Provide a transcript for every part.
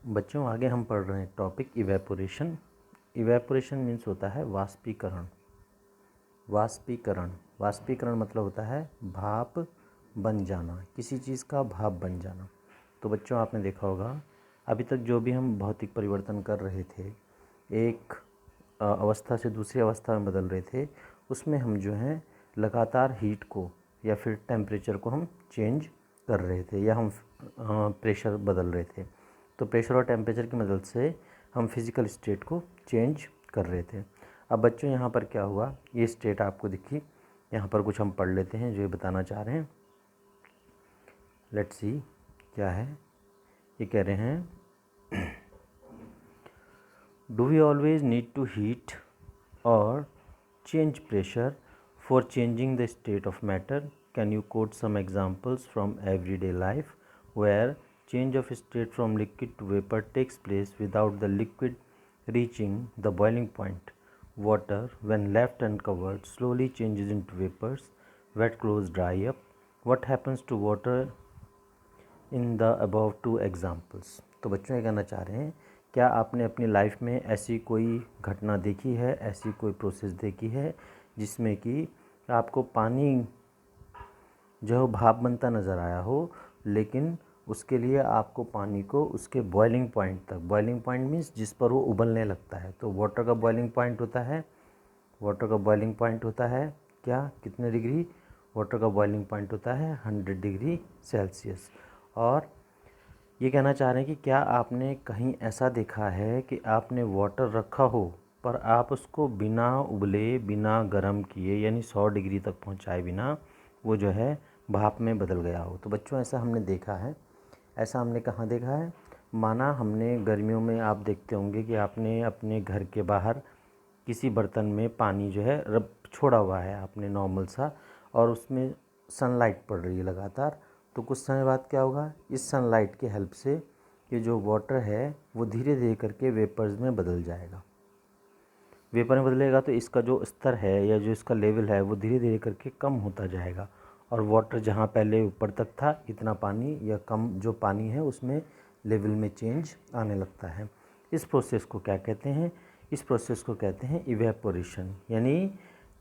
बच्चों आगे हम पढ़ रहे हैं टॉपिक इवेपोरेशन। इवेपोरेशन मीन्स होता है वाष्पीकरण। वाष्पीकरण वाष्पीकरण मतलब होता है भाप बन जाना, किसी चीज़ का भाप बन जाना। तो बच्चों आपने देखा होगा अभी तक जो भी हम भौतिक परिवर्तन कर रहे थे, एक अवस्था से दूसरी अवस्था में बदल रहे थे, उसमें हम जो है लगातार हीट को या फिर टेम्परेचर को हम चेंज कर रहे थे, या हम प्रेशर बदल रहे थे। तो प्रेशर और टेम्परेचर की मदद से हम फिज़िकल स्टेट को चेंज कर रहे थे। अब बच्चों यहाँ पर क्या हुआ, ये स्टेट आपको दिखी, यहाँ पर कुछ हम पढ़ लेते हैं जो ये बताना चाह रहे हैं। लेट्स सी क्या है। ये कह रहे हैं do we always need to heat और change pressure for changing the state of matter? Can you quote some examples from everyday life where change of state from liquid to vapor takes place without the liquid reaching the boiling point? Water, when left uncovered, slowly changes into vapors. Wet clothes dry up. What happens to water in the above two examples? तो बच्चों ये कहना चाह रहे हैं, क्या आपने अपनी लाइफ में ऐसी कोई घटना देखी है, ऐसी कोई प्रोसेस देखी है जिसमें कि आपको पानी जो भाप बनता नज़र आया हो, लेकिन उसके लिए आपको पानी को उसके बॉइलिंग पॉइंट तक, बॉइलिंग पॉइंट मीन्स जिस पर वो उबलने लगता है, तो वाटर का बॉइलिंग पॉइंट होता है, वाटर का बॉइलिंग पॉइंट होता है क्या, कितने डिग्री? वाटर का बॉइलिंग पॉइंट होता है 100 डिग्री सेल्सियस। और ये कहना चाह रहे हैं कि क्या आपने कहीं ऐसा देखा है कि आपने वाटर रखा हो पर आप उसको बिना उबले, बिना गर्म किए, यानी 100 डिग्री तक पहुंचाए बिना वो जो है भाप में बदल गया हो? तो बच्चों ऐसा हमने देखा है। ऐसा हमने कहाँ देखा है? माना हमने गर्मियों में, आप देखते होंगे कि आपने अपने घर के बाहर किसी बर्तन में पानी जो है रब छोड़ा हुआ है आपने नॉर्मल सा, और उसमें सनलाइट पड़ रही है लगातार, तो कुछ समय बाद क्या होगा, इस सनलाइट की हेल्प से ये जो वाटर है वो धीरे धीरे करके वेपर्स में बदल जाएगा। वेपर में बदलेगा तो इसका जो स्तर है या जो इसका लेवल है वो धीरे धीरे करके कम होता जाएगा, और वाटर जहाँ पहले ऊपर तक था इतना पानी या कम जो पानी है उसमें लेवल में चेंज आने लगता है। इस प्रोसेस को क्या कहते हैं? इस प्रोसेस को कहते हैं इवेपोरेशन, यानी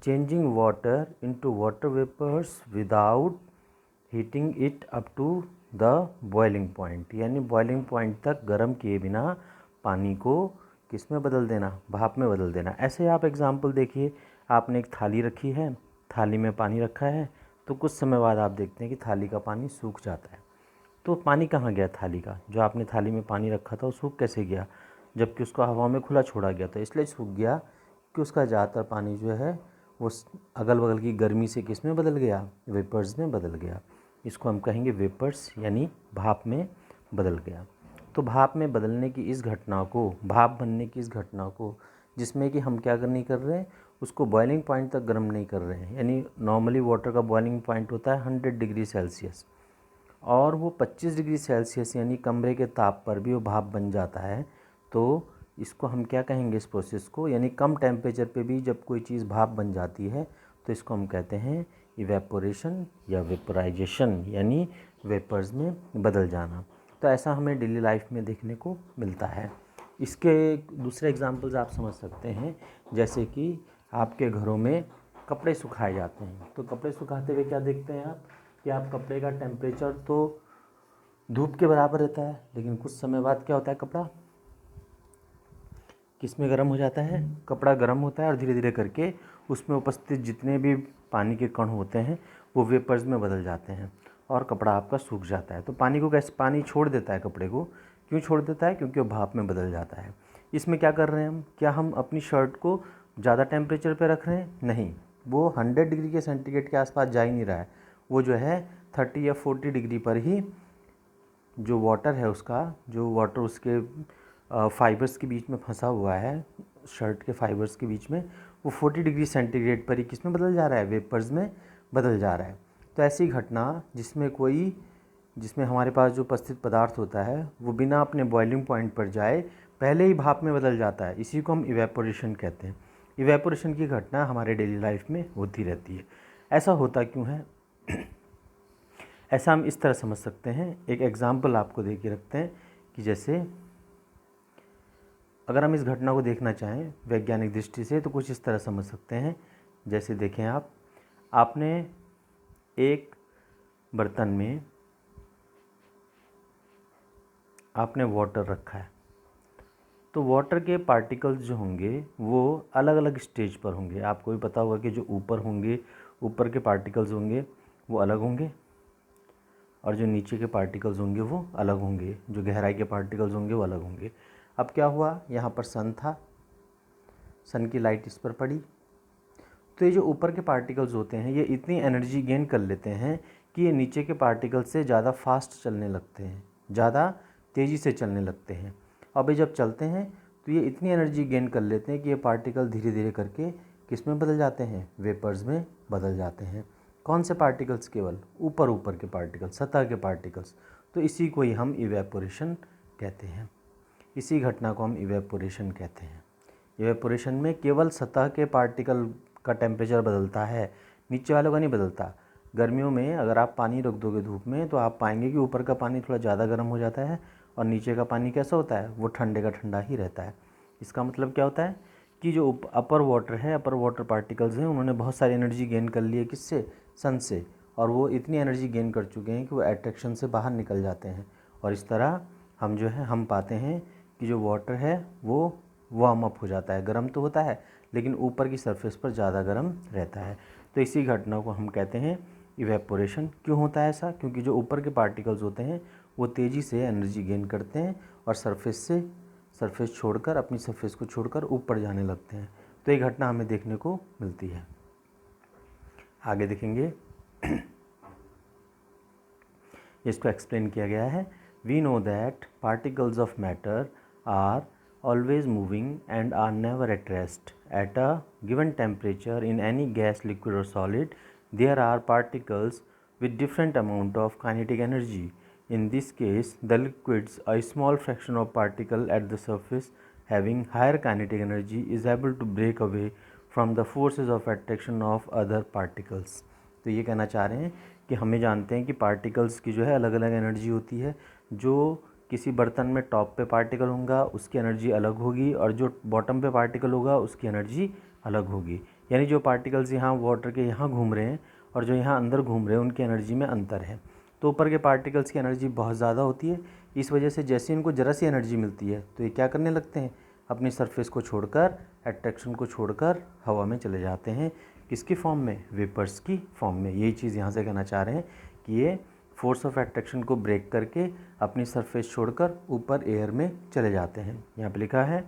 changing water into water vapours without heating it up to the boiling point, यानी बॉइलिंग पॉइंट तक गर्म किए बिना पानी को किस में बदल देना? भाप में बदल देना। ऐसे आप एग्जाम्पल देखिए, आपने एक थाली रखी है, थाली में पानी रखा है, तो कुछ समय बाद आप देखते हैं कि थाली का पानी सूख जाता है। तो पानी कहाँ गया थाली का? जो आपने थाली में पानी रखा था वो सूख कैसे गया? जबकि उसको हवा में खुला छोड़ा गया था, इसलिए सूख गया कि उसका ज़्यादातर पानी जो है वो अगल बगल की गर्मी से किस में बदल गया? वेपर्स में बदल गया। इसको हम कहेंगे वेपर्स, यानी भाप में बदल गया। तो भाप में बदलने की इस घटना को, भाप बनने की इस घटना को, जिसमें कि हम क्या नहीं कर रहे हैं, उसको बॉइलिंग पॉइंट तक गर्म नहीं कर रहे हैं, यानी नॉर्मली वाटर का बॉइलिंग पॉइंट होता है 100 डिग्री सेल्सियस, और वो 25 डिग्री सेल्सियस यानी कमरे के ताप पर भी वो भाप बन जाता है। तो इसको हम क्या कहेंगे, इस प्रोसेस को, यानी कम टेम्परेचर पे भी जब कोई चीज़ भाप बन जाती है तो इसको हम कहते हैं इवेपोरेशन या वेपोराइजेशन, यानी वेपर्स में बदल जाना। तो ऐसा हमें डेली लाइफ में देखने को मिलता है। इसके दूसरे एग्जांपल्स आप समझ सकते हैं, जैसे कि आपके घरों में कपड़े सुखाए जाते हैं, तो कपड़े सुखाते हुए क्या देखते हैं आप, कि आप कपड़े का टेम्परेचर तो धूप के बराबर रहता है, लेकिन कुछ समय बाद क्या होता है, कपड़ा किस में गर्म हो जाता है? कपड़ा गर्म होता है और धीरे धीरे करके उसमें उपस्थित जितने भी पानी के कण होते हैं वो वेपर्स में बदल जाते हैं और कपड़ा आपका सूख जाता है। तो पानी को कैसे, पानी छोड़ देता है कपड़े को, क्यों छोड़ देता है? क्योंकि वो भाप में बदल जाता है। इसमें क्या कर रहे हैं हम, क्या हम अपनी शर्ट को ज़्यादा टेम्परेचर पे रख रहे हैं? नहीं, वो 100 डिग्री के सेंटीग्रेड के आसपास जा ही नहीं रहा है, वो जो है 30 या 40 डिग्री पर ही जो वाटर है उसका, जो वाटर उसके फाइबर्स के बीच में फंसा हुआ है, शर्ट के फाइबर्स के बीच में, वो 40 डिग्री सेंटीग्रेड पर ही किस में बदल जा रहा है? वेपर्स में बदल जा रहा है। तो ऐसी घटना जिसमें हमारे पास जो उपस्थित पदार्थ होता है वो बिना अपने बॉइलिंग पॉइंट पर जाए पहले ही भाप में बदल जाता है, इसी को हम इवेपोरेशन कहते हैं। इवेपोरेशन की घटना हमारे डेली लाइफ में होती रहती है। ऐसा होता क्यों है? ऐसा हम इस तरह समझ सकते हैं, एक एग्जाम्पल आपको दे के रखते हैं कि जैसे अगर हम इस घटना को देखना चाहें वैज्ञानिक दृष्टि से तो कुछ इस तरह समझ सकते हैं। जैसे देखें आपने एक बर्तन में आपने वाटर रखा है, तो वाटर के पार्टिकल्स जो होंगे वो अलग अलग स्टेज पर होंगे। आपको भी पता होगा कि जो ऊपर होंगे, ऊपर के पार्टिकल्स होंगे वो अलग होंगे, और जो नीचे के पार्टिकल्स होंगे वो अलग होंगे, जो गहराई के पार्टिकल्स होंगे वो अलग होंगे। अब क्या हुआ, यहाँ पर सन था, सन की लाइट इस पर पड़ी, तो ये जो ऊपर के पार्टिकल्स होते हैं ये इतनी एनर्जी गेन कर लेते हैं कि ये नीचे के पार्टिकल्स से ज़्यादा फास्ट चलने लगते हैं, ज़्यादा तेज़ी से चलने लगते हैं। अब ये जब चलते हैं तो ये इतनी एनर्जी गेन कर लेते हैं कि ये पार्टिकल धीरे धीरे करके किस में बदल जाते हैं, वेपर्स में बदल जाते हैं। कौन से पार्टिकल्स, केवल ऊपर ऊपर के पार्टिकल्स, सतह के पार्टिकल्स। तो इसी को ही हम इवेपोरेशन कहते हैं, इसी घटना को हम इवेपोरेशन कहते हैं। इवेपोरेशन में केवल सतह के पार्टिकल का टेम्परेचर बदलता है, नीचे वालों का नहीं बदलता। गर्मियों में अगर आप पानी रख दोगे धूप में तो आप पाएंगे कि ऊपर का पानी थोड़ा ज़्यादा गर्म हो जाता है और नीचे का पानी कैसा होता है, वो ठंडे का ठंडा ही रहता है। इसका मतलब क्या होता है कि जो अपर वाटर है, अपर वाटर पार्टिकल्स हैं, उन्होंने बहुत सारी एनर्जी गेन कर ली है, किससे, सन से, और वो इतनी एनर्जी गेन कर चुके हैं कि वो एट्रैक्शन से बाहर निकल जाते हैं। और इस तरह हम जो है हम पाते हैं कि जो वाटर है वो वार्म अप हो जाता है, गर्म तो होता है लेकिन ऊपर की सरफेस पर ज़्यादा गर्म रहता है। तो इसी घटना को हम कहते हैं इवेपोरेशन। क्यों होता है ऐसा, क्योंकि जो ऊपर के पार्टिकल्स होते हैं वो तेज़ी से एनर्जी गेन करते हैं और सरफेस छोड़कर, अपनी सरफेस को छोड़कर ऊपर जाने लगते हैं। तो ये घटना हमें देखने को मिलती है। आगे देखेंगे इसको एक्सप्लेन किया गया है। We know that particles of matter are always moving and are never at rest. At a given temperature in any gas, liquid or solid, there are particles with different amount of kinetic energy. In this case, the liquids, a small fraction of particle at the surface having higher kinetic energy, is able to break away from the forces of attraction of other particles. तो ये कहना चाह रहे हैं कि हमें जानते हैं कि पार्टिकल्स की जो है अलग अलग एनर्जी होती है। जो किसी बर्तन में टॉप पे पार्टिकल होगा उसकी एनर्जी अलग होगी, और जो बॉटम पे पार्टिकल होगा उसकी एनर्जी अलग होगी। यानी जो पार्टिकल्स यहाँ वाटर के यहाँ घूम रहे हैं और जो यहाँ अंदर घूम रहे हैं उनकी एनर्जी में अंतर है। तो ऊपर के पार्टिकल्स की एनर्जी बहुत ज़्यादा होती है, इस वजह से जैसे इनको ज़रा सी एनर्जी मिलती है तो ये क्या करने लगते हैं, अपनी सरफेस को छोड़कर, एट्रैक्शन को छोड़कर हवा में चले जाते हैं। किसकी फॉर्म में, वेपर्स की फॉर्म में। यही चीज़ यहाँ से कहना चाह रहे हैं कि ये फोर्स ऑफ एट्रैक्शन को ब्रेक करके अपनी सरफेस छोड़कर ऊपर एयर में चले जाते हैं। यहाँ पे लिखा है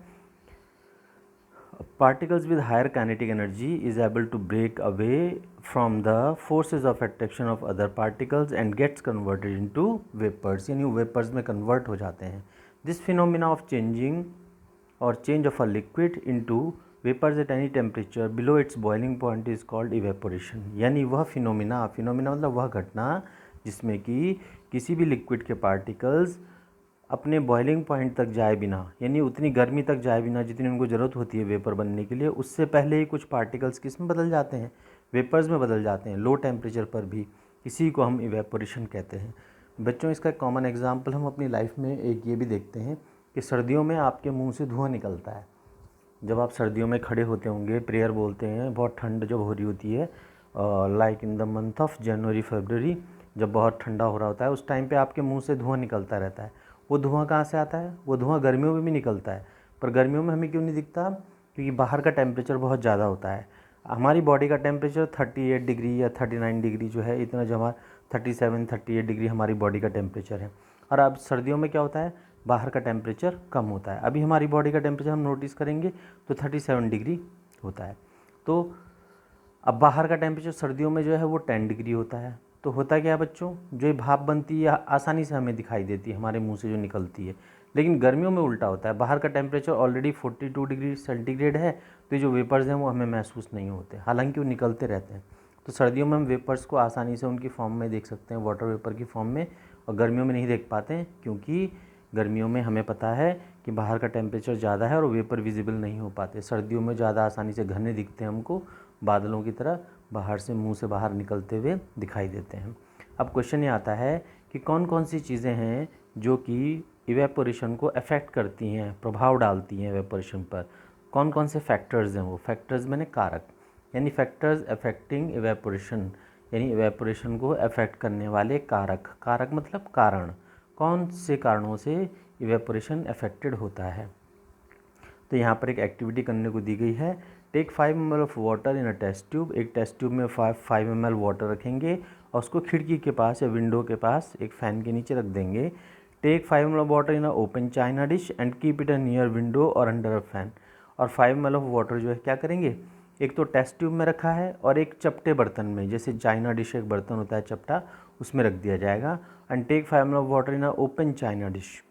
particles with higher kinetic energy is able to break away from the forces of attraction of other particles and gets converted into vapours, यानी वेपर्स में कन्वर्ट हो जाते हैं। दिस फिनोमिना ऑफ चेंजिंग और change of a liquid into vapours at any temperature below its boiling point is called evaporation. यानी वह phenomena मतलब वह घटना जिसमें कि किसी भी लिक्विड के पार्टिकल्स अपने बॉइलिंग पॉइंट तक जाए बिना, यानी उतनी गर्मी तक जाए बिना जितनी उनको ज़रूरत होती है वेपर बनने के लिए, उससे पहले ही कुछ पार्टिकल्स किस में बदल जाते हैं, वेपर्स में बदल जाते हैं, लो टेम्परेचर पर भी। इसी को हम इवेपोरेशन कहते हैं। बच्चों, इसका कॉमन एग्जाम्पल हम अपनी लाइफ में एक ये भी देखते हैं कि सर्दियों में आपके मुँह से धुआँ निकलता है। जब आप सर्दियों में खड़े होते होंगे, प्रेयर बोलते हैं, बहुत ठंड जब हो रही होती है, like in the month of January February, जब बहुत ठंडा हो रहा होता है, उस टाइम पे आपके मुंह से धुआं निकलता रहता है। वो धुआं कहाँ से आता है, वो धुआं गर्मियों में भी निकलता है, पर गर्मियों में हमें क्यों नहीं दिखता, क्योंकि बाहर का टेम्परेचर बहुत ज़्यादा होता है। हमारी बॉडी का टेम्परेचर 38 डिग्री या 39 डिग्री जो है, इतना जमा 37-38 डिग्री हमारी बॉडी का टेम्परेचर है। और अब सर्दियों में क्या होता है, बाहर का टेम्परेचर कम होता है। अभी हमारी बॉडी का टेम्परेचर हम नोटिस करेंगे तो 37 डिग्री होता है। तो अब बाहर का टेम्परेचर सर्दियों में जो है वो 10 डिग्री होता है। तो होता क्या है बच्चों, जो ये भाप बनती है आसानी से हमें दिखाई देती है हमारे मुंह से जो निकलती है, लेकिन गर्मियों में उल्टा होता है। बाहर का टेम्परेचर ऑलरेडी 42 डिग्री सेंटीग्रेड है, तो ये जो वेपर्स हैं वो हमें महसूस नहीं होते, हालांकि वो निकलते रहते हैं। तो सर्दियों में हम वेपर्स को आसानी से उनकी फॉर्म में देख सकते हैं, वाटर वेपर की फॉर्म में, और गर्मियों में नहीं देख पाते हैं, क्योंकि गर्मियों में हमें पता है कि बाहर का टेम्परेचर ज़्यादा है और वेपर विजिबल नहीं हो पाते। सर्दियों में ज़्यादा आसानी से घने दिखते हैं हमको, बादलों की तरह बाहर से, मुंह से बाहर निकलते हुए दिखाई देते हैं। अब क्वेश्चन ये आता है कि कौन कौन सी चीज़ें हैं जो कि इवेपोरेशन को अफेक्ट करती हैं, प्रभाव डालती हैं इवेपोरेशन पर। कौन कौन से फैक्टर्स हैं वो? फैक्टर्स मैंने कारक, यानी फैक्टर्स अफेक्टिंग इवेपोरेशन, यानी इवेपोरेशन को अफेक्ट करने वाले कारक। कारक मतलब कारण, कौन से कारणों से इवेपोरेशन अफेक्टेड होता है। तो यहाँ पर एक एक्टिविटी करने को दी गई है। Take 5 ml of water in a test tube. एक टेस्ट ट्यूब में 5 ml वाटर रखेंगे और उसको खिड़की के पास या विंडो के पास एक फ़ैन के नीचे रख देंगे। Take 5 ml of water in a open china dish and keep it a near window और अंडर अ फैन। और 5 ml ऑफ वाटर जो है क्या करेंगे, एक तो टेस्ट ट्यूब में रखा है और एक चपटे बर्तन में, जैसे चाइना डिश एक बर्तन होता है चपटा, उसमें रख दिया जाएगा। And take 5 ml of water in a open china dish,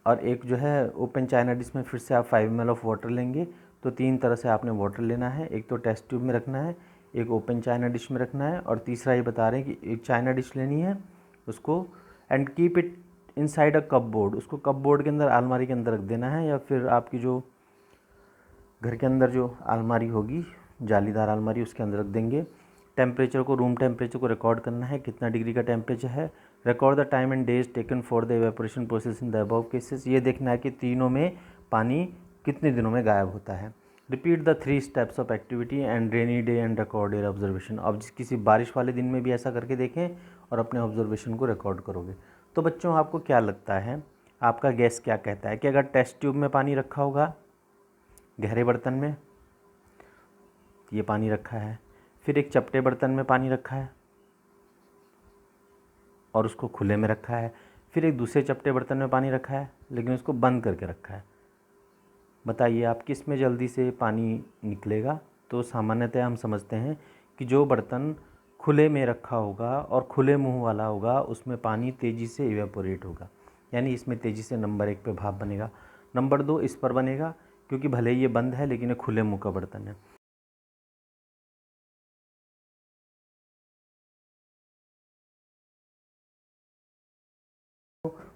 और एक जो है ओपन चाइना डिश में फिर से आप 5 ml ऑफ वाटर लेंगे। तो 3 तरह से आपने वाटर लेना है, एक तो टेस्ट ट्यूब में रखना है, एक ओपन चाइना डिश में रखना है, और तीसरा ये बता रहे हैं कि एक चाइना डिश लेनी है उसको, and keep it inside a cup board, उसको कप बोर्ड के अंदर, अलमारी के अंदर रख देना है, या फिर आपकी जो घर के अंदर जो अलमारी होगी, जालीदार अलमारी, उसके अंदर रख देंगे। टेम्परेचर को, रूम टेम्परेचर को रिकॉर्ड करना है, कितना डिग्री का टेम्परेचर है। Record the time and days taken for the evaporation process in the above cases. ये देखना है कि तीनों में पानी कितने दिनों में गायब होता है। Repeat the 3 steps of activity and rainy day and record your observation. अब किसी बारिश वाले दिन में भी ऐसा करके देखें और अपने ऑब्जर्वेशन को रिकॉर्ड करोगे। तो बच्चों, आपको क्या लगता है, आपका गैस क्या कहता है कि अगर टेस्ट ट्यूब में पानी रखा होगा, गहरे बर्तन में ये पानी रखा है, फिर एक चपटे बर्तन में पानी रखा है और उसको खुले में रखा है, फिर एक दूसरे चपटे बर्तन में पानी रखा है लेकिन उसको बंद करके रखा है, बताइए आप किस में जल्दी से पानी निकलेगा। तो सामान्यतः हम समझते हैं कि जो बर्तन खुले में रखा होगा और खुले मुंह वाला होगा उसमें पानी तेज़ी से इवेपोरेट होगा, यानी इसमें तेज़ी से नंबर 1 पे भाप बनेगा। नंबर 2 इस पर बनेगा क्योंकि भले ही ये बंद है लेकिन ये खुले मुंह का बर्तन है।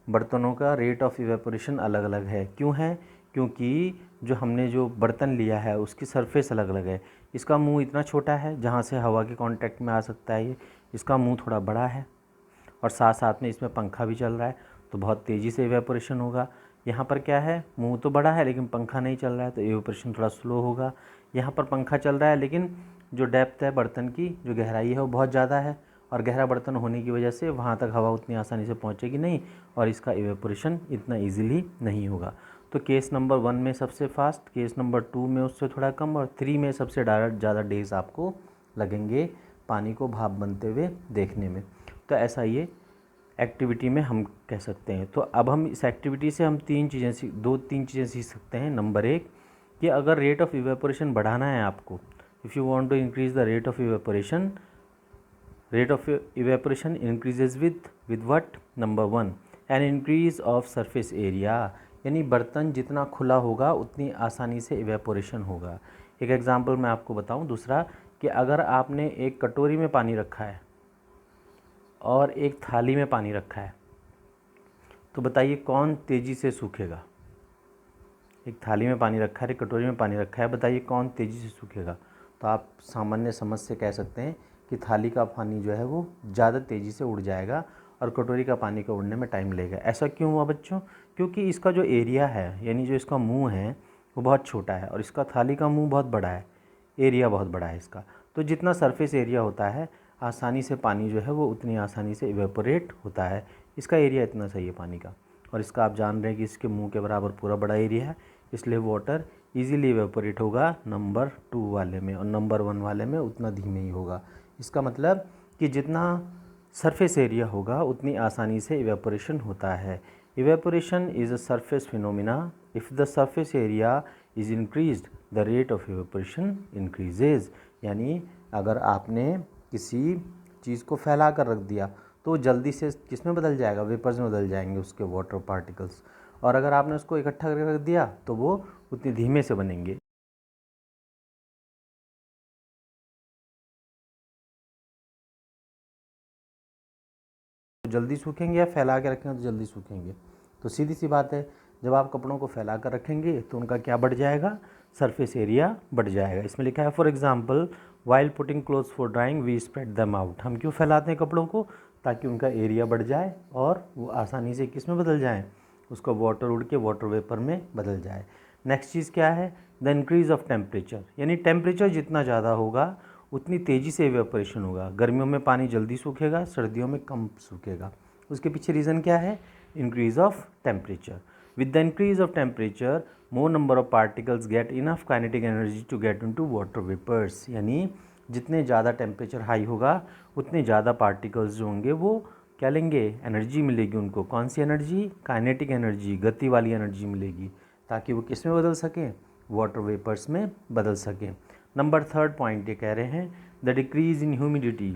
बर्तनों का रेट ऑफ इवेपोरेशन अलग अलग है। क्यों है? क्योंकि जो हमने जो बर्तन लिया है उसकी सरफेस अलग अलग है। इसका मुंह इतना छोटा है जहाँ से हवा के कांटेक्ट में आ सकता है ये, इसका मुंह थोड़ा बड़ा है और साथ साथ में इसमें पंखा भी चल रहा है तो बहुत तेज़ी से इवेपोरेशन होगा। यहाँ पर क्या है, मुंह तो बड़ा है लेकिन पंखा नहीं चल रहा है तो इवेपोरेशन थोड़ा स्लो होगा। यहाँ पर पंखा चल रहा है लेकिन जो डेप्थ है बर्तन की, जो गहराई है वो बहुत ज़्यादा है और गहरा बर्तन होने की वजह से वहाँ तक हवा उतनी आसानी से पहुँचेगी नहीं और इसका इवेपोरेशन इतना ईजिली नहीं होगा। तो केस नंबर 1 में सबसे फास्ट, केस नंबर 2 में उससे थोड़ा कम, और 3 में सबसे ज़्यादा डेज आपको लगेंगे पानी को भाप बनते हुए देखने में। तो ऐसा ये एक्टिविटी में हम कह सकते हैं। तो अब हम इस एक्टिविटी से हम 3 चीज़ें सीख सकते हैं। नंबर 1 कि अगर रेट ऑफ इवेपोरेशन बढ़ाना है आपको, if you want to increase the rate of evaporation, rate of evaporation increases with what? Number 1 an increase of surface area, यानी बर्तन जितना खुला होगा उतनी आसानी से इवेपोरेशन होगा। एक एग्जांपल मैं आपको बताऊं दूसरा, कि अगर आपने एक कटोरी में पानी रखा है और एक थाली में पानी रखा है तो बताइए कौन तेज़ी से सूखेगा। एक थाली में पानी रखा है, एक कटोरी में पानी रखा है, बताइए कौन तेज़ी से सूखेगा। तो आप सामान्य समझ से कह सकते हैं कि थाली का पानी जो है वो ज़्यादा तेज़ी से उड़ जाएगा और कटोरी का पानी को उड़ने में टाइम लगेगा। ऐसा क्यों हुआ बच्चों? क्योंकि इसका जो एरिया है, यानी जो इसका मुंह है वो बहुत छोटा है और इसका थाली का मुंह बहुत बड़ा है, एरिया बहुत बड़ा है इसका। तो जितना सरफेस एरिया होता है आसानी से पानी जो है वो उतनी आसानी से इवेपोरेट होता है। इसका एरिया इतना सही है पानी का, और इसका आप जान रहे हैं कि इसके मुंह के बराबर पूरा बड़ा एरिया है, इसलिए वाटर इजीली इवेपोरेट होगा नंबर 2 वाले में, और नंबर 1 वाले में उतना धीमे ही होगा। इसका मतलब कि जितना सरफेस एरिया होगा उतनी आसानी से इवेपोरेशन होता है। Evaporation is a surface phenomena. If the surface area is increased the rate of evaporation increases, यानी अगर आपने किसी चीज़ को फैला कर रख दिया तो जल्दी से किस में बदल जाएगा? वेपर्स में बदल जाएंगे उसके वाटर पार्टिकल्स, और अगर आपने उसको इकट्ठा करके रख दिया तो वो उतनी धीमे से बनेंगे। तो जल्दी सूखेंगे या फैला के रखेंगे तो जल्दी सूखेंगे? तो सीधी सी बात है, जब आप कपड़ों को फैला कर रखेंगे तो उनका क्या बढ़ जाएगा? सरफेस एरिया बढ़ जाएगा। इसमें लिखा है for example while putting clothes for drying we spread them out. हम क्यों फैलाते हैं कपड़ों को? ताकि उनका एरिया बढ़ जाए और वो आसानी से किस में बदल जाए, उसका वाटर उड़ के वाटर वेपर में बदल जाए। नेक्स्ट चीज़ क्या है, द इंक्रीज़ ऑफ टेम्परेचर, यानी टेम्परेचर जितना ज़्यादा होगा उतनी तेज़ी से इवेपोरेशन होगा। गर्मियों में पानी जल्दी सूखेगा, सर्दियों में कम सूखेगा। उसके पीछे रीज़न क्या है, increase of temperature. With the increase of temperature more number of particles get enough kinetic energy to get into water vapours, यानी जितने ज़्यादा टेम्परेचर हाई होगा उतने ज़्यादा पार्टिकल्स जो होंगे वो क्या लेंगे, एनर्जी मिलेगी उनको। कौन सी एनर्जी, काइनेटिक एनर्जी, गति वाली एनर्जी मिलेगी, ताकि वो किस में बदल सकें, वाटर वेपर्स में बदल सकें। नंबर 3 पॉइंट ये कह रहे हैं the decrease in humidity,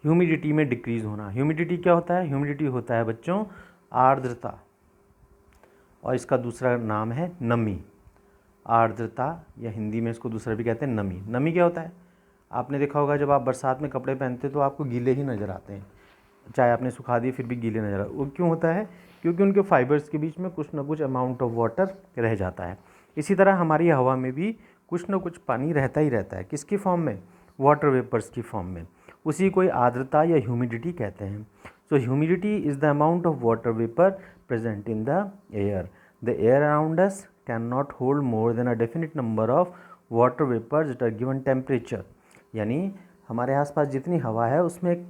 humidity में डिक्रीज़ होना। ह्यूमिडिटी क्या होता है, ह्यूमिडिटी होता है बच्चों आर्द्रता, और इसका दूसरा नाम है नमी। आर्द्रता या हिंदी में इसको दूसरा भी कहते हैं नमी। नमी क्या होता है, आपने देखा होगा जब आप बरसात में कपड़े पहनते तो आपको गीले ही नज़र आते हैं, चाहे आपने सुखा दिए फिर भी गीले नज़र आते। वो क्यों होता है, क्योंकि उनके फाइबर्स के बीच में कुछ ना कुछ अमाउंट ऑफ वाटर रह जाता है। इसी तरह हमारी हवा में भी कुछ ना कुछ पानी रहता ही रहता है, किसकी फॉर्म में, वाटर वेपर्स की फॉर्म में। उसी को आर्द्रता या ह्यूमिडिटी कहते हैं। So humidity is the amount of water vapour present in the air. The air around us can not hold more than a definite number of water vapours at a given temperature, यानी हमारे आसपास जितनी हवा है उसमें एक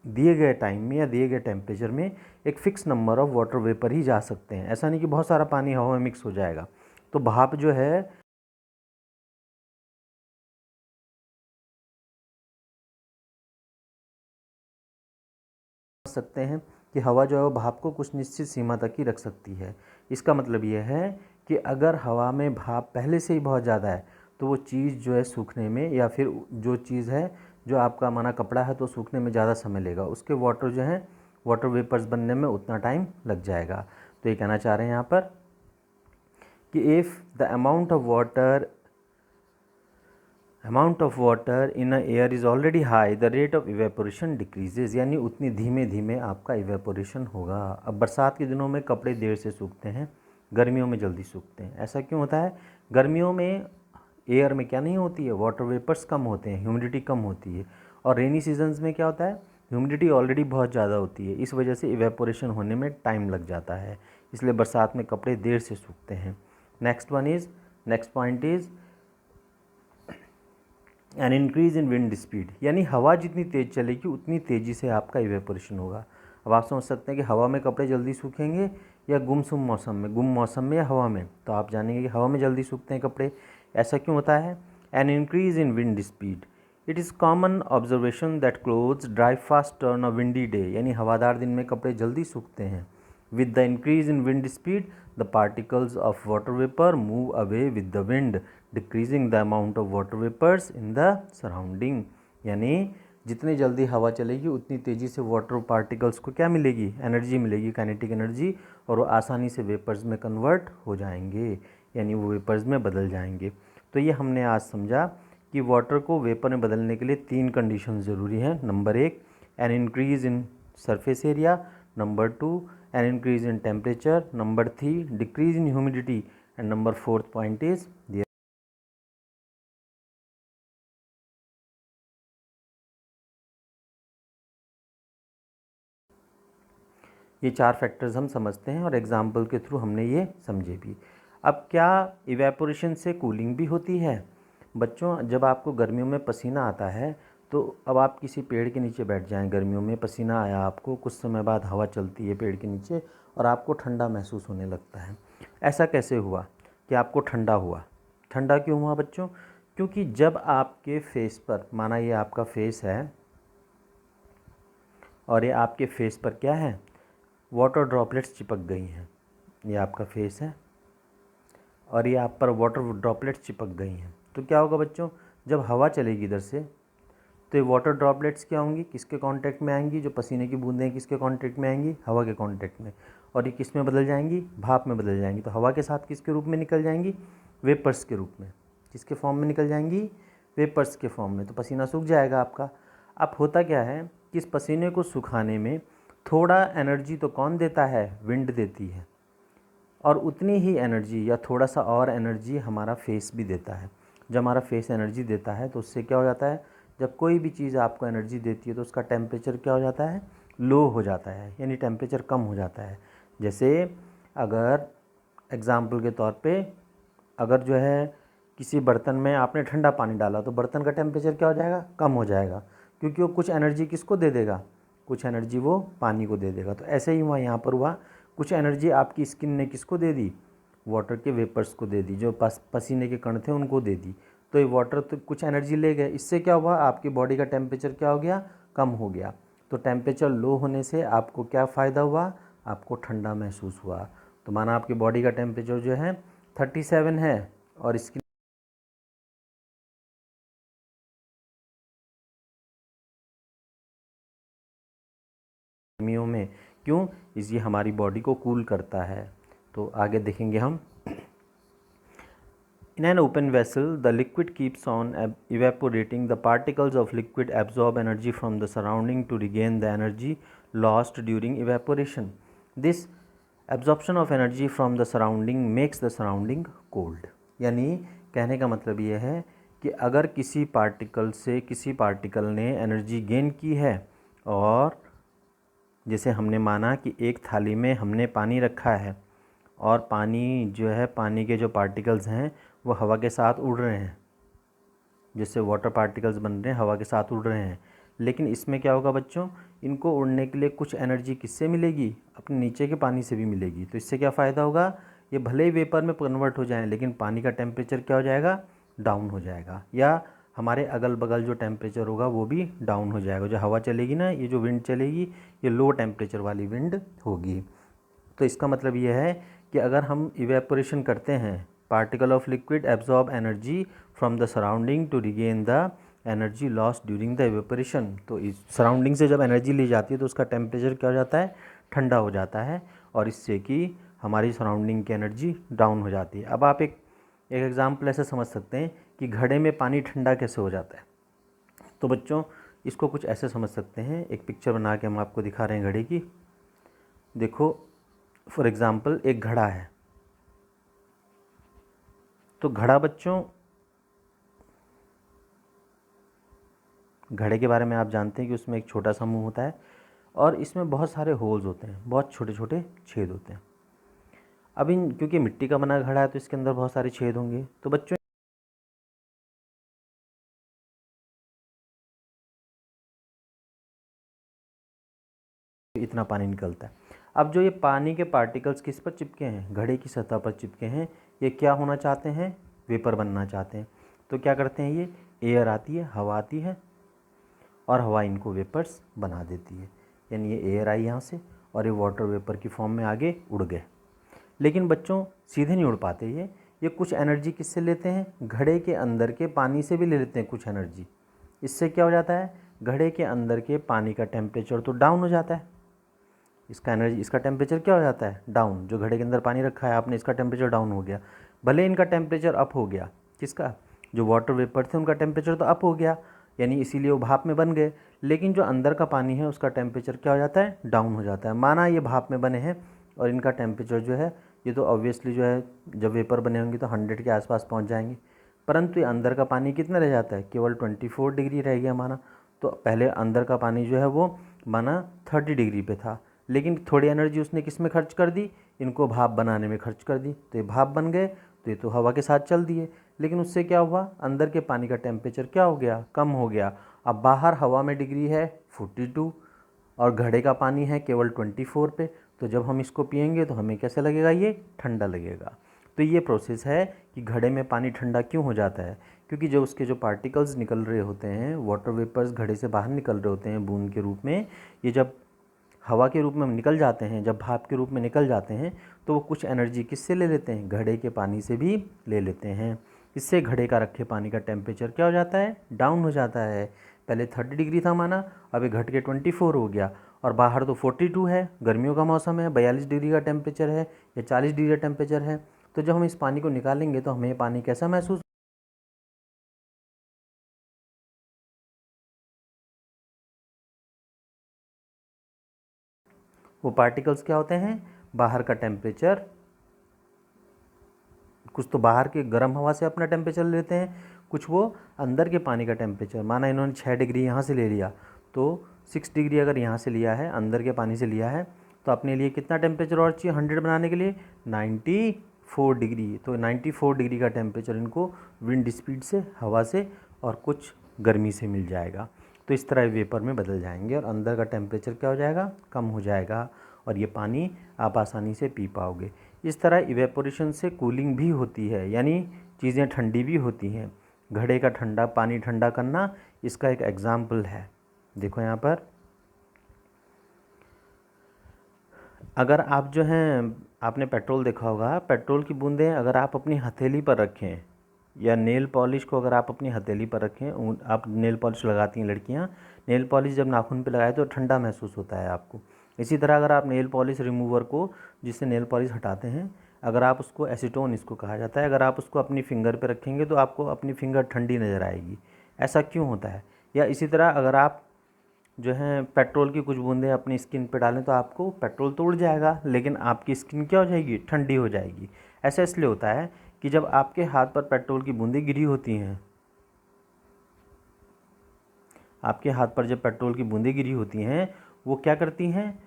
दिए गए टाइम में या दिए गए टेम्परेचर में एक fix number of water vapour ही जा सकते हैं। ऐसा नहीं कि बहुत सारा पानी हवा में मिक्स हो जाएगा। तो भाप जो है सकते हैं कि हवा जो है वो भाप को कुछ निश्चित सीमा तक ही रख सकती है। इसका मतलब ये है कि अगर हवा में भाप पहले से ही बहुत ज़्यादा है तो वो चीज़ जो है सूखने में, या फिर जो चीज़ है जो आपका माना कपड़ा है तो सूखने में ज़्यादा समय लेगा, उसके वाटर जो है वाटर वेपर्स बनने में उतना टाइम लग जाएगा। तो ये कहना चाह रहे हैं यहाँ पर कि if the amount of water in a air is already high the rate of evaporation decreases, यानी उतनी धीमे धीमे आपका इवेपोरेशन होगा। अब बरसात के दिनों में कपड़े देर से सूखते हैं, गर्मियों में जल्दी सूखते हैं। ऐसा क्यों होता है, गर्मियों में एयर में क्या नहीं होती है, वाटर वेपर्स कम होते हैं, ह्यूमिडिटी कम होती है। और रेनी सीजन्स में क्या होता है, ह्यूमिडिटी ऑलरेडी बहुत ज़्यादा होती है, इस वजह से इवेपोरेशन होने में टाइम लग जाता है, इसलिए बरसात में कपड़े देर से सूखते हैं। Next point is an increase in wind speed, यानी हवा जितनी तेज़ चलेगी उतनी तेज़ी से आपका इवेपोरेशन होगा। अब आप समझ सकते हैं कि हवा में कपड़े जल्दी सूखेंगे या गुम मौसम में या हवा में, तो आप जानेंगे कि हवा में जल्दी सूखते हैं कपड़े। ऐसा क्यों होता है, an increase in wind speed, it is common observation that clothes dry fast on a windy day, यानी हवादार दिन में कपड़े जल्दी सूखते हैं। With the increase in wind speed the particles of water vapour move away with the wind decreasing the amount of water vapours in the surrounding, यानी जितनी जल्दी हवा चलेगी उतनी तेज़ी से वाटर पार्टिकल्स को क्या मिलेगी, एनर्जी मिलेगी, काइनेटिक एनर्जी, और वो आसानी से वेपर्स में कन्वर्ट हो जाएंगे, यानी वो वेपर्स में बदल जाएंगे। तो ये हमने आज समझा कि वाटर को वेपर में बदलने के लिए 3 कंडीशन ज़रूरी हैं। Number 1 an increase in surface area, number 2 an increase in temperature, number 3 decrease in humidity, and number 4th point is ये 4 फैक्टर्स हम समझते हैं और एग्जाम्पल के थ्रू हमने ये समझे भी। अब क्या इवेपोरेशन से कूलिंग भी होती है? बच्चों, जब आपको गर्मियों में पसीना आता है तो अब आप किसी पेड़ के नीचे बैठ जाएं, गर्मियों में पसीना आया आपको, कुछ समय बाद हवा चलती है पेड़ के नीचे और आपको ठंडा महसूस होने लगता है। ऐसा कैसे हुआ कि आपको ठंडा हुआ? ठंडा क्यों हुआ बच्चों? क्योंकि जब आपके फेस पर, माना ये आपका फेस है और ये आपके फेस पर क्या है, वाटर ड्रॉपलेट्स चिपक गई हैं। ये आपका फेस है और ये आप पर वाटर ड्रॉपलेट्स चिपक गई हैं, तो क्या होगा बच्चों, जब हवा चलेगी इधर से तो ये वाटर ड्रॉपलेट्स क्या होंगी, किसके कांटेक्ट में आएंगी, जो पसीने की बूंदें किसके कांटेक्ट में आएंगी, हवा के कांटेक्ट में, और ये किस में बदल जाएंगी, भाप में बदल जाएंगी। तो हवा के साथ किसके रूप में निकल जाएंगी, वेपर्स के रूप में। किसके फॉर्म में निकल जाएंगी, वेपर्स के फॉर्म में। तो पसीना सूख जाएगा आपका। अब होता क्या है कि इस पसीने को सुखाने में थोड़ा एनर्जी तो कौन देता है, विंड देती है, और उतनी ही एनर्जी या थोड़ा सा और एनर्जी हमारा फेस भी देता है। जब हमारा फेस एनर्जी देता है तो उससे क्या हो जाता है, जब कोई भी चीज़ आपको एनर्जी देती है तो उसका टेम्परेचर क्या हो जाता है, लो हो जाता है, यानी टेम्परेचर कम हो जाता है। जैसे अगर एग्ज़ाम्पल के तौर पे अगर जो है किसी बर्तन में आपने ठंडा पानी डाला तो बर्तन का टेम्परेचर क्या हो जाएगा, कम हो जाएगा, क्योंकि वो कुछ एनर्जी किसको दे देगा, कुछ एनर्जी वो पानी को दे देगा। तो ऐसे ही हुआ यहाँ पर, हुआ कुछ एनर्जी आपकी स्किन ने किसको दे दी, वाटर के वेपर्स को दे दी, जो पसीने के कण थे उनको दे दी। तो ये वाटर तो कुछ एनर्जी ले गए, इससे क्या हुआ, आपकी बॉडी का टेम्परेचर क्या हो गया, कम हो गया। तो टेम्परेचर लो होने से आपको क्या फ़ायदा हुआ, आपको ठंडा महसूस हुआ। तो माना आपकी बॉडी का टेम्परेचर जो है 37 है और इसकी गर्मियों में, क्यों, ये हमारी बॉडी को कूल करता है। तो आगे देखेंगे हम। In an open vessel, the liquid keeps on evaporating. The particles of liquid absorb energy from the surrounding to regain the energy lost during evaporation. This absorption of energy from the surrounding makes the surrounding cold. यानी कहने का मतलब ये है कि अगर किसी particle से किसी पार्टिकल ने एनर्जी गेन की है, और जैसे हमने माना कि एक थाली में हमने पानी रखा है और पानी जो है, पानी के जो पार्टिकल्स हैं वो हवा के साथ उड़ रहे हैं, जिससे वाटर पार्टिकल्स बन रहे हैं, हवा के साथ उड़ रहे हैं। लेकिन इसमें क्या होगा बच्चों, इनको उड़ने के लिए कुछ एनर्जी किससे मिलेगी, अपने नीचे के पानी से भी मिलेगी। तो इससे क्या फ़ायदा होगा, ये भले ही वेपर में कन्वर्ट हो जाएं लेकिन पानी का टेम्परेचर क्या हो जाएगा, डाउन हो जाएगा, या हमारे अगल बगल जो टेम्परेचर होगा वो भी डाउन हो जाएगा। जो हवा चलेगी ना, ये जो विंड चलेगी, ये लो टेम्परेचर वाली विंड होगी। तो इसका मतलब ये है कि अगर हम इवेपोरेशन करते हैं, particle of liquid absorb energy from the surrounding to regain the energy lost during the evaporation. तो इस सराउंडिंग से जब एनर्जी ली जाती है तो उसका टेम्परेचर क्या हो जाता है, ठंडा हो जाता है, और इससे कि हमारी सराउंडिंग की एनर्जी डाउन हो जाती है। अब आप एक एग्जाम्पल ऐसे समझ सकते हैं कि घड़े में पानी ठंडा कैसे हो जाता है। तो बच्चों इसको कुछ ऐसे समझ सकते हैं, एक पिक्चर बना के हम आपको दिखा रहे हैं घड़े की। देखो फॉर एग्ज़ाम्पल एक घड़ा है, तो घड़ा बच्चों, घड़े के बारे में आप जानते हैं कि उसमें एक छोटा सा मुंह होता है और इसमें बहुत सारे होल्स होते हैं, बहुत छोटे छोटे छेद होते हैं। अब इन क्योंकि मिट्टी का बना घड़ा है तो इसके अंदर बहुत सारे छेद होंगे। तो बच्चों इतना पानी निकलता है। अब जो ये पानी के पार्टिकल्स किस पर चिपके हैं, घड़े की सतह पर चिपके हैं, ये क्या होना चाहते हैं, वेपर बनना चाहते हैं। तो क्या करते हैं, ये एयर आती है, हवा आती है, और हवा इनको वेपर्स बना देती है। यानी ये एयर आई यहाँ से और ये वाटर वेपर की फॉर्म में आगे उड़ गए। लेकिन बच्चों सीधे नहीं उड़ पाते, ये कुछ एनर्जी किससे लेते हैं, घड़े के अंदर के पानी से भी ले लेते हैं कुछ एनर्जी। इससे क्या हो जाता है, घड़े के अंदर के पानी का टेम्परेचर तो डाउन हो जाता है, इसका टेम्परेचर क्या हो जाता है, डाउन। जो घड़े के अंदर पानी रखा है आपने, इसका टेम्परेचर डाउन हो गया। भले इनका टेम्परेचर अप हो गया, किसका, जो वाटर वेपर थे उनका टेम्परेचर तो अप हो गया, यानी इसीलिए वो भाप में बन गए। लेकिन जो अंदर का पानी है उसका टेम्परेचर क्या हो जाता है, डाउन हो जाता है। माना ये भाप में बने हैं और इनका टेम्परेचर जो है, ये तो ऑब्वियसली जो है जब वेपर बने होंगे तो 100 के आसपास पहुंच जाएंगे, परंतु ये अंदर का पानी कितना रह जाता है, केवल 24 डिग्री रह गया माना। तो पहले अंदर का पानी जो है वो माना 30 डिग्री पे था, लेकिन थोड़ी एनर्जी उसने किस में खर्च कर दी, इनको भाप बनाने में खर्च कर दी, तो ये भाप बन गए, तो ये तो हवा के साथ चल दिए। लेकिन उससे क्या हुआ, अंदर के पानी का टेम्परेचर क्या हो गया, कम हो गया। अब बाहर हवा में डिग्री है 42 और घड़े का पानी है केवल 24 पे, तो जब हम इसको पियेंगे तो हमें कैसे लगेगा, ये ठंडा लगेगा। तो ये प्रोसेस है कि घड़े में पानी ठंडा क्यों हो जाता है, क्योंकि जो उसके जो पार्टिकल्स निकल रहे होते हैं, वाटर वेपर्स घड़े से बाहर निकल रहे होते हैं बूंद के रूप में, ये जब हवा के रूप में निकल जाते हैं, जब भाप के रूप में निकल जाते हैं, तो वो कुछ एनर्जी किससे ले लेते हैं, घड़े के पानी से भी ले लेते हैं। इससे घड़े का रखे पानी का टेम्परेचर क्या हो जाता है, डाउन हो जाता है। पहले 30 डिग्री था माना, अब ये घट के 24 हो गया, और बाहर तो 42 है, गर्मियों का मौसम है, 42 डिग्री का टेम्परेचर है या 40 डिग्री का टेम्परेचर है। तो जब हम इस पानी को निकालेंगे तो हमें ये पानी कैसा महसूस, वो पार्टिकल्स क्या होते हैं, बाहर का टेम्परेचर, कुछ तो बाहर की गर्म हवा से अपना टेम्परेचर लेते हैं, कुछ वो अंदर के पानी का टेम्परेचर, माना इन्होंने 6 डिग्री यहाँ से ले लिया, तो 6 डिग्री अगर यहाँ से लिया है, अंदर के पानी से लिया है, तो अपने लिए कितना टेम्परेचर और चाहिए 100 बनाने के लिए 94 डिग्री। तो 94 डिग्री का टेम्परेचर इनको विंड स्पीड से, हवा से और कुछ गर्मी से मिल जाएगा। तो इस तरह वेपर में बदल जाएंगे और अंदर का टेम्परेचर क्या हो जाएगा, कम हो जाएगा और ये पानी आप आसानी से पी पाओगे। इस तरह इवेपोरेशन से कूलिंग भी होती है, यानी चीज़ें ठंडी भी होती हैं। घड़े का ठंडा पानी ठंडा करना इसका एक एग्जाम्पल है। देखो यहाँ पर अगर आप जो हैं, आपने पेट्रोल देखा होगा, पेट्रोल की बूंदें अगर आप अपनी हथेली पर रखें या नेल पॉलिश को अगर आप अपनी हथेली पर रखें, आप नेल पॉलिश लगाती हैं लड़कियां, नेल पॉलिश जब नाखून पे लगाए तो ठंडा महसूस होता है आपको। इसी तरह अगर आप नेल पॉलिश रिमूवर को, जिससे नेल पॉलिश हटाते हैं, अगर आप उसको एसीटोन इसको कहा जाता है, अगर आप उसको अपनी फिंगर पे रखेंगे तो आपको अपनी फिंगर ठंडी नज़र आएगी। ऐसा क्यों होता है? या इसी तरह अगर आप जो है पेट्रोल की कुछ बूंदें अपनी स्किन पे डालें तो आपको पेट्रोल तो उड़ जाएगा, लेकिन आपकी स्किन क्या हो जाएगी, ठंडी हो जाएगी। ऐसा इसलिए होता है कि जब आपके हाथ पर पेट्रोल की बूंदें गिरी होती हैं, आपके हाथ पर जब पेट्रोल की बूंदें गिरी होती हैं, वो क्या करती हैं,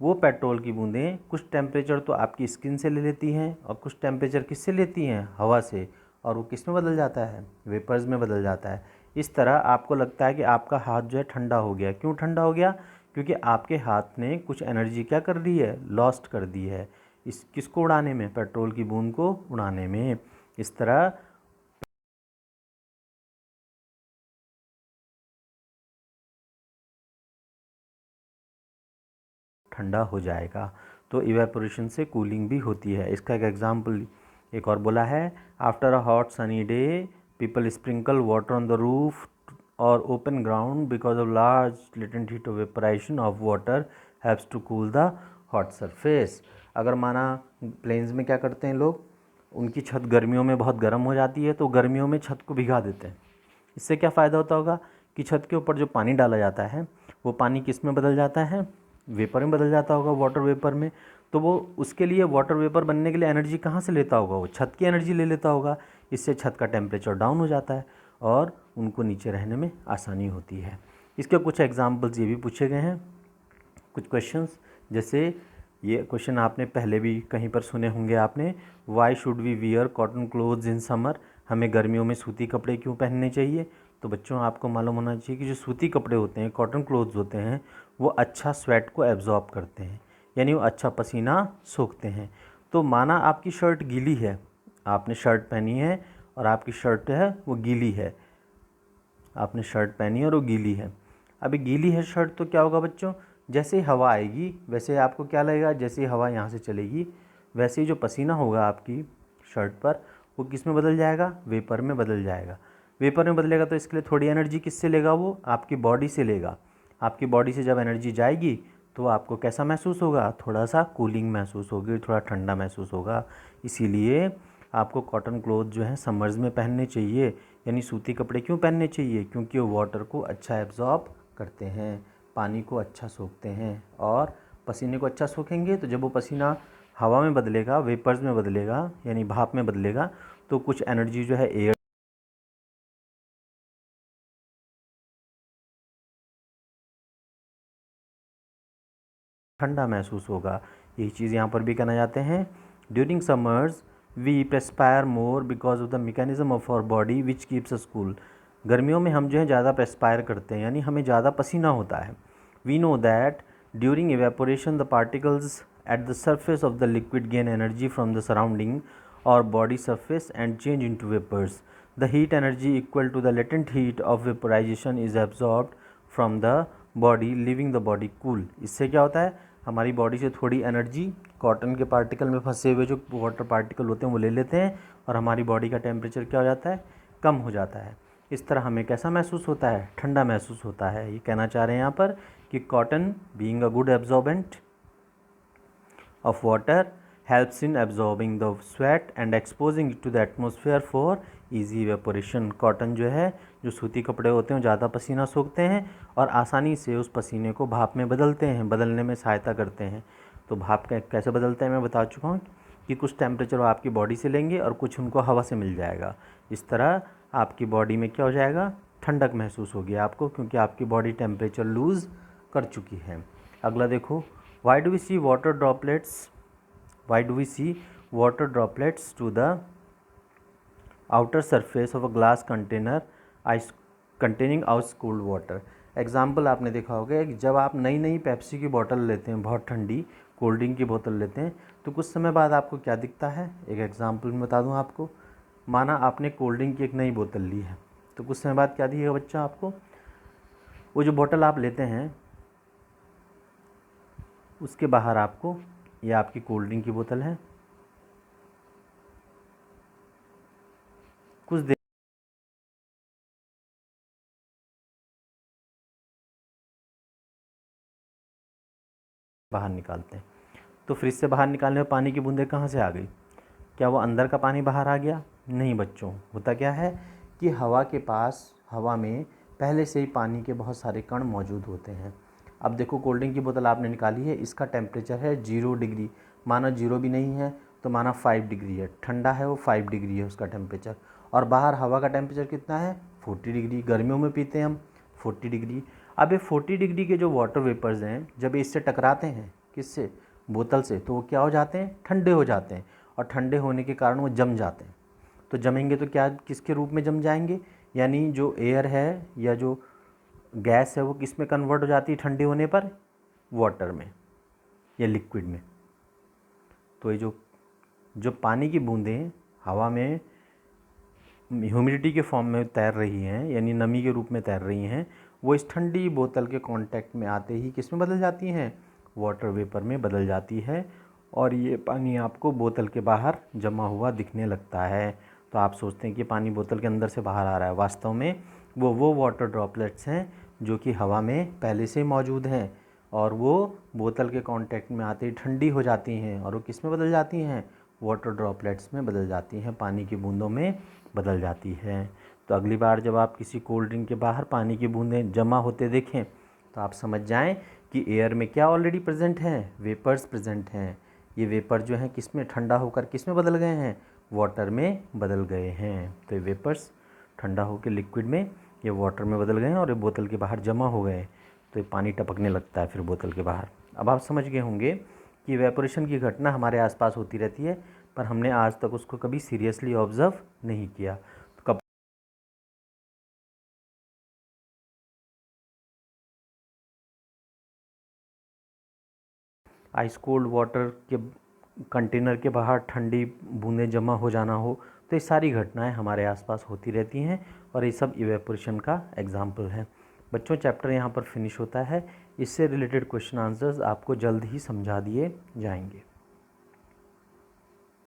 वो पेट्रोल की बूंदें कुछ टेम्परेचर तो आपकी स्किन से ले लेती हैं और कुछ टेम्परेचर किससे लेती हैं, हवा से, और वो किस में बदल जाता है, वेपर्स में बदल जाता है। इस तरह आपको लगता है कि आपका हाथ जो है ठंडा हो गया। क्यों ठंडा हो गया? क्योंकि आपके हाथ ने कुछ एनर्जी क्या कर दी है, लॉस्ट कर दी है, इस किसको उड़ाने में, पेट्रोल की बूंद को उड़ाने में। इस तरह ठंडा हो जाएगा। तो इवेपोरेशन से कूलिंग भी होती है। इसका एक एग्जाम्पल एक और बोला है, after a hot sunny day people sprinkle water on the roof और open ground because of large latent heat of vaporisation of water haves to cool the hot surface. अगर माना प्लेन्स में क्या करते हैं लोग, उनकी छत गर्मियों में बहुत गर्म हो जाती है तो गर्मियों में छत को भिगा देते हैं। इससे क्या फ़ायदा होता होगा कि छत के ऊपर जो पानी डाला जाता है वो पानी किस में बदल जाता है, वेपर में बदल जाता होगा, वाटर वेपर में। तो वो उसके लिए वाटर वेपर बनने के लिए एनर्जी कहाँ से लेता होगा, वो छत की एनर्जी ले लेता होगा। इससे छत का टेम्परेचर डाउन हो जाता है और उनको नीचे रहने में आसानी होती है। इसके कुछ एग्जाम्पल्स ये भी पूछे गए हैं, कुछ क्वेश्चंस, जैसे ये क्वेश्चन आपने पहले भी कहीं पर सुने होंगे आपने, why should we wear cotton clothes in summer, हमें गर्मियों में सूती कपड़े क्यों पहनने चाहिए। तो बच्चों आपको मालूम होना चाहिए कि जो सूती कपड़े होते हैं, कॉटन क्लोथ्स होते हैं, वो अच्छा स्वेट को एब्जॉर्ब करते हैं, यानी वो अच्छा पसीना सोखते हैं। तो माना आपकी शर्ट गीली है, आपने शर्ट पहनी है और आपकी शर्ट है वो गीली है, आपने शर्ट पहनी है और वो गीली है। अभी गीली है शर्ट तो क्या होगा बच्चों, जैसे ही हवा आएगी वैसे आपको क्या लगेगा, जैसे ही हवा यहाँ से चलेगी वैसे ही जो पसीना होगा आपकी शर्ट पर वो किस में बदल जाएगा, वेपर में बदल जाएगा। वेपर में बदलेगा तो इसके लिए थोड़ी एनर्जी किससे लेगा, वो आपकी बॉडी से लेगा। आपकी बॉडी से जब एनर्जी जाएगी तो आपको कैसा महसूस होगा, थोड़ा सा कूलिंग महसूस होगी, थोड़ा ठंडा महसूस होगा। इसीलिए आपको कॉटन क्लोथ जो है समर्स में पहनने चाहिए, यानी सूती कपड़े क्यों पहनने चाहिए, क्योंकि वो वाटर को अच्छा एब्जॉर्ब करते हैं, पानी को अच्छा सोखते हैं और पसीने को अच्छा सोखेंगे। तो जब वो पसीना हवा में बदलेगा, वेपर्स में बदलेगा, यानी भाप में बदलेगा, तो कुछ एनर्जी जो है एयर ठंडा महसूस होगा। यही चीज़ यहाँ पर भी कहना चाहते हैं, during summers we perspire more because of the mechanism of our body which keeps us cool. गर्मियों में हम जो है ज़्यादा प्रेस्पायर करते हैं, यानी हमें ज़्यादा पसीना होता है। We know that during evaporation the particles at the surface of the liquid gain energy from the surrounding or body surface and change into vapors. The heat energy equal to the latent heat of vaporization is absorbed from the body leaving the body cool. इससे क्या होता है, हमारी body से थोड़ी energy cotton के particle में फंसे हुए जो वाटर पार्टिकल होते हैं वो ले लेते हैं और हमारी बॉडी का टेम्परेचर क्या हो जाता है, कम हो जाता है। इस तरह हमें कैसा महसूस होता है, ठंडा महसूस होता है। ये कहना चाह रहे हैं यहाँ पर कि cotton being a good absorbent of water helps in absorbing the sweat and exposing it to the atmosphere for easy evaporation. Cotton जो है, जो सूती कपड़े होते हैं, ज़्यादा पसीना सोखते हैं और आसानी से उस पसीने को भाप में बदलते हैं, बदलने में सहायता करते हैं। तो भाप कैसे बदलते हैं मैं बता चुका हूँ कि कुछ टेम्परेचर वो आपकी बॉडी से लेंगे और कुछ उनको हवा से मिल जाएगा। इस तरह आपकी बॉडी में क्या हो जाएगा, ठंडक महसूस होगी आपको, क्योंकि आपकी बॉडी टेम्परेचर लूज़ कर चुकी है। अगला देखो, why do we see water droplets to the outer surface of a glass container ice containing ice cold water. Example आपने देखा होगा कि जब आप नई नई पेप्सी की बोतल लेते हैं, बहुत ठंडी कोल्ड ड्रिंक की बोतल लेते हैं, तो कुछ समय बाद आपको क्या दिखता है। एक एग्जाम्पल मैं बता दूं आपको, माना आपने कोल्ड ड्रिंक की एक नई बोतल ली है, तो कुछ समय बाद क्या दिखेगा बच्चा आपको, वो जो बोतल आप लेते हैं उसके बाहर आपको, ये आपकी कोल्ड ड्रिंक की बोतल है, कुछ देर बाहर निकालते हैं, तो फ्रिज से बाहर निकालने में पानी की बूंदें कहाँ से आ गई, क्या वो अंदर का पानी बाहर आ गया? नहीं बच्चों, होता क्या है कि हवा के पास, हवा में पहले से ही पानी के बहुत सारे कण मौजूद होते हैं। अब देखो, कोल्ड ड्रिंक की बोतल आपने निकाली है, इसका टेम्परेचर है 0 डिग्री, माना 0 भी नहीं है तो माना 5 डिग्री है, ठंडा है वो 5 डिग्री है उसका टेम्परेचर, और बाहर हवा का टेम्परेचर कितना है 40 डिग्री, गर्मियों में पीते हैं हम 40 डिग्री। अब ये 40 डिग्री के जो वाटर वेपर्स हैं, जब इससे टकराते हैं, किससे, बोतल से, तो वो क्या हो जाते हैं, ठंडे हो जाते हैं, और ठंडे होने के कारण वो जम जाते हैं। तो जमेंगे तो क्या, किसके रूप में जम जाएंगे, यानी जो एयर है या जो गैस है वो किस में कन्वर्ट हो जाती है ठंडे होने पर, वाटर में या लिक्विड में। तो ये जो पानी की बूंदें हवा में ह्यूमिडिटी के फॉर्म में तैर रही हैं, यानी नमी के रूप में तैर रही हैं, वो इस ठंडी बोतल के कांटेक्ट में आते ही किस में बदल जाती हैं, वाटर वेपर में बदल जाती है, और ये पानी आपको बोतल के बाहर जमा हुआ दिखने लगता है। तो आप सोचते हैं कि पानी बोतल के अंदर से बाहर आ रहा है, वास्तव में वो वाटर ड्रॉपलेट्स हैं जो कि हवा में पहले से मौजूद हैं, और वो बोतल के कांटेक्ट में आते ही ठंडी हो जाती हैं, और वो किस में बदल जाती हैं, वाटर ड्रॉपलेट्स में बदल जाती हैं, पानी की बूंदों में बदल जाती है। तो अगली बार जब आप किसी कोल्ड ड्रिंक के बाहर पानी की बूंदें जमा होते देखें, तो आप समझ जाएं कि एयर में क्या ऑलरेडी प्रेजेंट है, वेपर्स प्रेजेंट हैं। ये वेपर जो हैं किस में ठंडा होकर किस में बदल गए हैं, वाटर में बदल गए हैं। तो ये वेपर्स ठंडा होकर लिक्विड में, ये वाटर में बदल गए हैं, और ये बोतल के बाहर जमा हो गए, तो ये पानी टपकने लगता है फिर बोतल के बाहर। अब आप समझ गए होंगे कि इवेपोरेशन की घटना हमारे आसपास होती रहती है, पर हमने आज तक उसको कभी सीरियसली ऑब्जर्व नहीं किया। तो कब आइस कोल्ड वाटर के कंटेनर के बाहर ठंडी बूंदें जमा हो जाना हो, तो ये सारी घटनाएं हमारे आसपास होती रहती हैं, और ये सब इवेपोरेशन का एग्जाम्पल है। बच्चों, चैप्टर यहाँ पर फिनिश होता है। इससे रिलेटेड क्वेश्चन आंसर्स आपको जल्द ही समझा दिए जाएंगे।